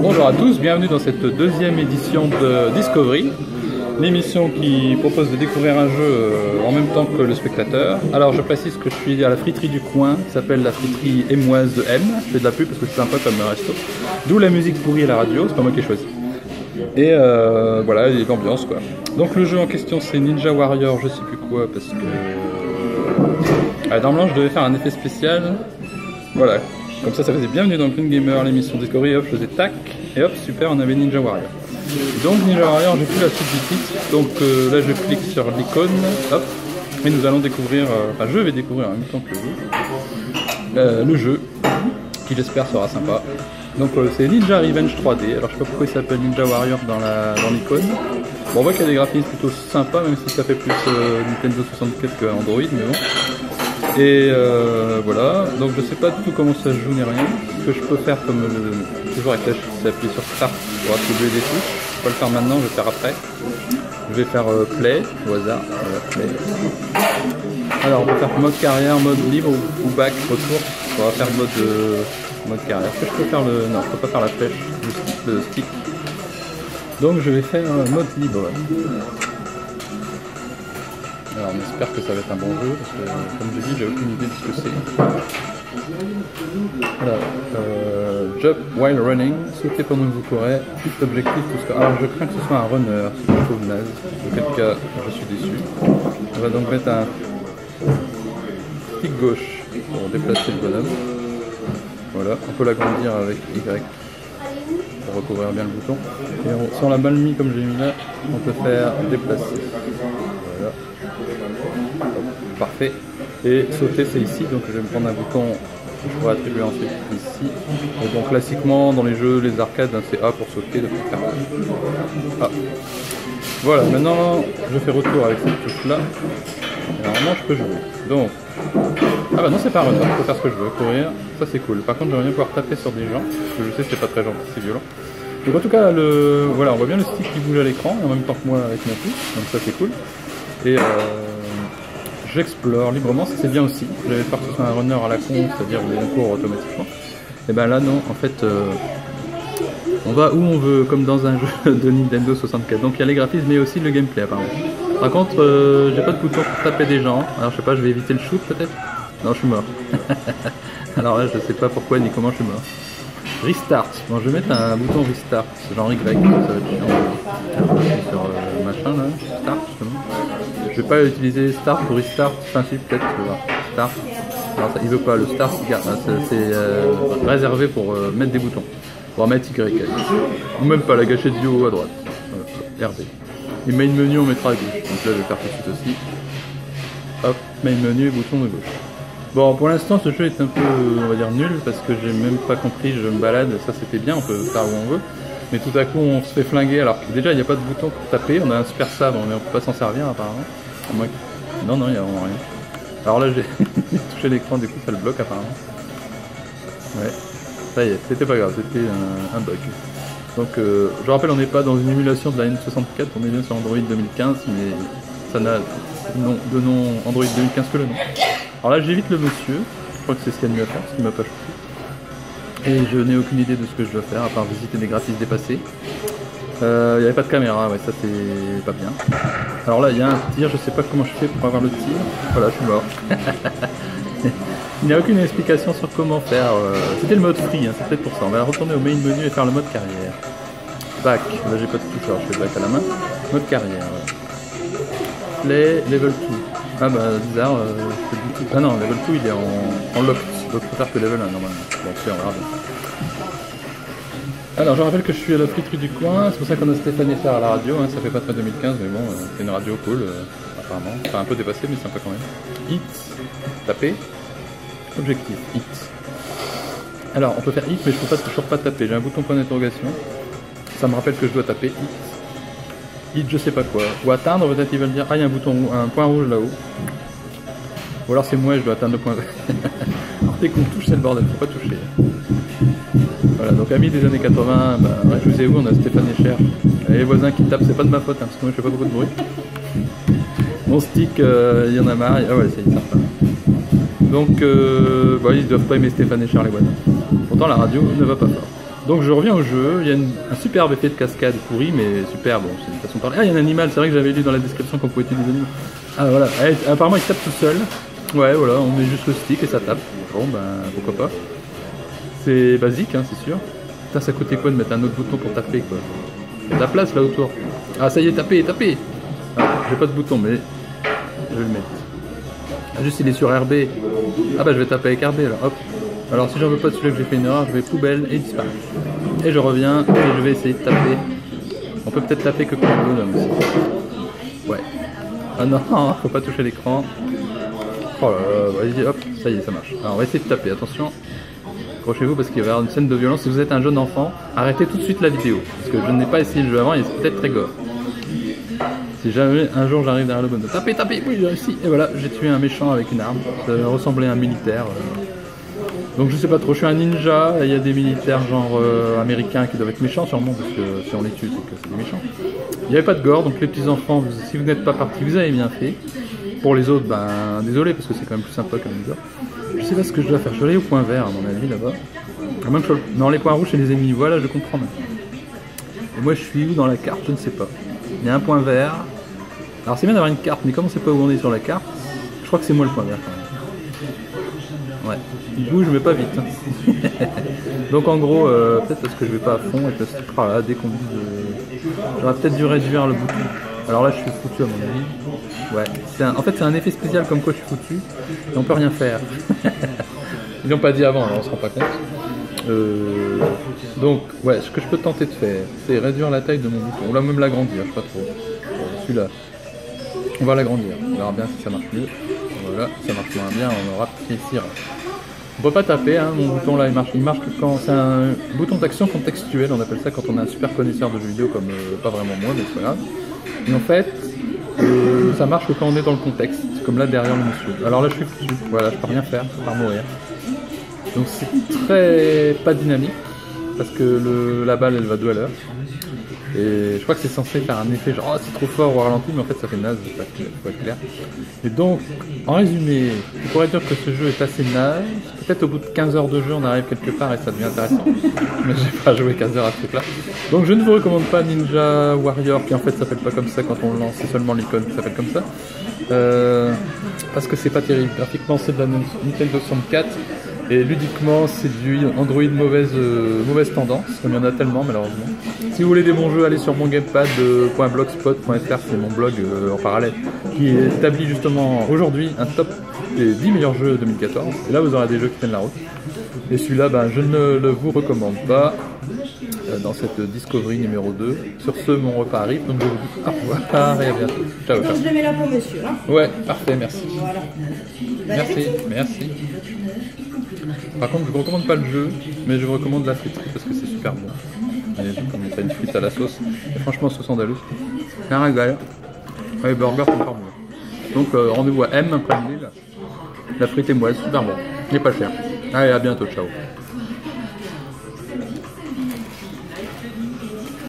Bonjour à tous, bienvenue dans cette deuxième édition de Discovery, l'émission qui propose de découvrir un jeu en même temps que le spectateur. Alors je précise que je suis à la friterie du coin, qui s'appelle la friterie émoise de M. Je fais de la pub parce que c'est sympa comme resto. D'où la musique pourrie à la radio, c'est pas moi qui ai choisi. Et voilà, et l'ambiance quoi. Donc le jeu en question c'est Ninja Warrior, je sais plus quoi, parce que... normalement je devais faire un effet spécial. Voilà. Comme ça faisait bienvenue dans le Green Gamer, l'émission Discovery, hop, je faisais tac, et hop, super, on avait Ninja Warrior. Donc Ninja Warrior, j'ai plus la suite du titre, donc là je clique sur l'icône, hop, et nous allons découvrir, enfin je vais découvrir en même temps que vous, le jeu, qui j'espère sera sympa. Donc c'est Ninja Revenge 3D, alors je sais pas pourquoi il s'appelle Ninja Warrior dans l'icône. Bon, on voit qu'il y a des graphismes plutôt sympas, même si ça fait plus Nintendo 64 que Android, mais bon. Et voilà, donc je sais pas du tout comment ça se joue ni rien. Ce que je peux faire comme toujours avec la touche, c'est appuyer sur Start pour attribuer des touches. Je peux pas le faire maintenant, je vais le faire après. Je vais faire Play au hasard. Voilà, Play. Alors on peut faire mode carrière, mode libre ou back, retour. On va faire mode carrière. Est-ce que je peux faire le... Non, je peux pas faire la flèche, le stick. Donc je vais faire mode libre. Alors on espère que ça va être un bon jeu, parce que comme je dis, j'ai aucune idée de ce que c'est. Voilà, jump while running, sauter pendant que vous courez, tout objectif, tout ça. Alors je crains que ce soit un runner, ce que je trouve naze, auquel cas je suis déçu. On va donc mettre un stick gauche pour déplacer le bonhomme. Voilà, on peut l'agrandir avec Y pour recouvrir bien le bouton. Et si on l'a mal mis comme j'ai mis là, on peut faire déplacer. Voilà. Parfait. Et sauter c'est ici, donc je vais me prendre un bouton que je pourrais attribuer ensuite ici. Et donc classiquement dans les jeux, les arcades, c'est A pour sauter, donc faire A. Voilà, maintenant je fais retour avec cette touche là. Et normalement je peux jouer. Donc, ah bah non c'est pas un runner, je peux faire ce que je veux, courir, ça c'est cool. Par contre j'aimerais bien pouvoir taper sur des gens, parce que je sais que c'est pas très gentil, c'est violent. Donc en tout cas, voilà, on voit bien le stick qui bouge à l'écran, en même temps que moi avec ma touche, donc ça c'est cool. Et j'explore librement, ça c'est bien aussi. J'avais peur que ce soit un runner à la con, c'est-à-dire où on court automatiquement. Et ben là non, en fait on va où on veut, comme dans un jeu de Nintendo 64. Donc il y a les graphismes mais aussi le gameplay apparemment. Par contre j'ai pas de bouton pour taper des gens, alors je sais pas, je vais éviter le shoot peut-être. Non, je suis mort. Alors là je sais pas pourquoi ni comment je suis mort. Restart, bon je vais mettre un bouton restart, genre Y, ça va être chiant. Sur machin là, start justement. Je vais pas utiliser start ou restart, enfin si peut-être, tu vois. Start, alors, ça, il veut pas, le start c'est réservé pour mettre des boutons. On va mettre Y, ou même pas la gâchette du haut à droite, voilà, RB. Et main menu on mettra à gauche, donc là je vais faire tout de suite aussi. Hop, main menu et bouton de gauche. Bon, pour l'instant ce jeu est un peu, on va dire, nul, parce que j'ai même pas compris, je me balade, ça c'était bien, on peut faire où on veut. Mais tout à coup on se fait flinguer, alors que déjà il n'y a pas de bouton pour taper, on a un super sabre mais on peut pas s'en servir apparemment. Non, il n'y a vraiment rien. Alors là j'ai touché l'écran, du coup ça le bloque apparemment. Ouais, ça y est, c'était pas grave, c'était un bug. Donc je rappelle, on n'est pas dans une émulation de la N64, on est bien sur Android 2015, mais ça n'a de nom Android 2015 que le nom. Alors là j'évite le monsieur, je crois que c'est ce qu'il y a de mieux à faire, ce qui m'a pas choqué. Et je n'ai aucune idée de ce que je dois faire, à part visiter des graphismes dépassés. Il n'y avait pas de caméra, ouais, ça c'est pas bien. Alors là il y a un tir, je sais pas comment je fais pour avoir le tir. Voilà, je suis mort. Il n'y a aucune explication sur comment faire. C'était le mode free, hein, c'est peut-être pour ça. On va retourner au main menu et faire le mode carrière. Back, là j'ai pas de touche, alors je fais back à la main. Mode carrière, voilà. Play, level 2. Ah bah bizarre, ah non, level 2 il est en locked, donc faut faire que level 1 normalement. Bon, on verra bien. Alors je rappelle que je suis à la friterie du coin, c'est pour ça qu'on a Stéphane Fer à la radio, hein, ça fait pas très 2015 mais bon, c'est une radio cool apparemment, enfin un peu dépassée mais sympa quand même. Hit, taper, objectif, hit. Alors on peut faire hit mais je peux toujours pas taper, j'ai un bouton point d'interrogation, ça me rappelle que je dois taper hit. Hit je sais pas quoi, ou atteindre peut-être ils veulent dire, ah il y a un point rouge là-haut. Ou alors c'est moi je dois atteindre le point vert. Alors dès qu'on touche c'est le bordel, faut pas toucher. Voilà, donc amis des années 80, bah, ouais, je vous ai où, on a Stéphane Echer. Et les voisins qui tapent, c'est pas de ma faute, hein, parce que moi je fais pas beaucoup de bruit. Mon stick, il y en a marre, ah ouais c'est sympa. Donc bah, ils doivent pas aimer Stéphane Echer les voisins. Pourtant la radio ne va pas fort. Donc je reviens au jeu, il y a un superbe effet de cascade pourri, mais super, bon, c'est une façon de parler. Ah, il y a un animal, c'est vrai que j'avais lu dans la description qu'on pouvait tuer des animaux. Ah voilà, allez, apparemment il tape tout seul. Ouais, voilà, on met juste le stick et ça tape. Bon, ben, pourquoi pas. C'est basique, hein, c'est sûr. Putain, ça coûtait quoi de mettre un autre bouton pour taper, quoi. Il y a de la place là autour. Ah, ça y est, tapez, tapez. Ah, j'ai pas de bouton, mais je vais le mettre. Ah, juste il est sur RB. Ah bah je vais taper avec RB là, hop. Alors si j'en veux pas de celui-là que j'ai fait une erreur, je vais poubelle et il disparaît. Et je reviens et je vais essayer de taper. On peut peut-être taper que quand on veut là aussi. Ouais. Ah non, faut pas toucher l'écran. Oh là là, vas-y, hop, ça y est, ça marche. Alors on va essayer de taper, attention. Accrochez-vous parce qu'il va y avoir une scène de violence. Si vous êtes un jeune enfant, arrêtez tout de suite la vidéo. Parce que je n'ai pas essayé le jeu avant et c'est peut-être très gore. Si jamais un jour j'arrive derrière le bonhomme, tapez, tapez, oui j'ai réussi. Et voilà, j'ai tué un méchant avec une arme. Ça ressemblait à un militaire. Donc je sais pas trop, je suis un ninja, il y a des militaires genre américains qui doivent être méchants sûrement, parce que si on les tue c'est que c'est des méchants. Il n'y avait pas de gore, donc les petits enfants, si vous n'êtes pas partis, vous avez bien fait. Pour les autres, ben désolé, parce que c'est quand même plus sympa comme gore. Je sais pas ce que je dois faire, je vais aller au point vert à mon avis là-bas. Non, les points rouges c'est les ennemis, voilà je comprends maintenant. Et moi je suis où dans la carte, je ne sais pas. Il y a un point vert. Alors c'est bien d'avoir une carte, mais comme on ne sait pas où on est sur la carte, je crois que c'est moi le point vert quand même. Ouais, il bouge mais pas vite. Donc en gros, peut-être parce que je vais pas à fond et parce que là, dès qu'on dit j'aurais peut-être dû réduire le bouton. Alors là je suis foutu à mon avis. Ouais, en fait c'est un effet spécial comme quoi je suis foutu et on peut rien faire. Ils l'ont pas dit avant, alors on se rend pas compte. Donc ouais, ce que je peux tenter de faire, c'est réduire la taille de mon bouton, ou là même l'agrandir, je sais pas trop. Celui-là, on va l'agrandir, on verra bien si ça marche mieux. Voilà, si ça marche moins bien, on aura ici. On peut pas taper, hein, mon bouton là il marche que quand c'est un bouton d'action contextuel, on appelle ça quand on est un super connaisseur de jeux vidéo comme pas vraiment moi, mais c'est pas grave. Et en fait, ça marche que quand on est dans le contexte, comme là derrière le monsieur. Alors là je suis foutu, voilà, je peux rien faire, je peux pas mourir. Donc c'est très pas dynamique, parce que la balle elle va 2 à l'heure. Et je crois que c'est censé faire un effet genre oh, c'est trop fort au ralenti, mais en fait ça fait naze, faut être clair. Et donc, en résumé, on pourrait dire que ce jeu est assez naze. Peut-être au bout de 15 heures de jeu on arrive quelque part et ça devient intéressant. Mais j'ai pas joué 15 heures à ce truc là. Donc je ne vous recommande pas Ninja Warrior, qui en fait s'appelle pas comme ça quand on le lance, c'est seulement l'icône qui s'appelle comme ça. Parce que c'est pas terrible. Graphiquement c'est de la Nintendo 64. Et ludiquement, c'est du Android mauvaise tendance, comme il y en a tellement malheureusement. Si vous voulez des bons jeux, allez sur mongamepad.blogspot.fr, c'est mon blog en parallèle, qui établit justement aujourd'hui un top des 10 meilleurs jeux 2014. Et là, vous aurez des jeux qui tiennent la route. Et celui-là, ben, je ne le vous recommande pas dans cette Discovery numéro 2. Sur ce, mon repas arrive, donc je vous dis au revoir et à bientôt. Ciao, ciao. Je le mets là pour monsieur. Hein. Ouais, parfait, merci. Voilà. Merci, merci. Par contre, je ne vous recommande pas le jeu, mais je vous recommande la friterie parce que c'est super bon. Allez, comme on fait une frite à la sauce. Et franchement, sauce andalouse, c'est un régal. Ouais, burger, c'est super bon. Donc, rendez-vous à M après-midi. La frite est moelle, super bon. Il n'est pas cher. Allez, à bientôt, ciao.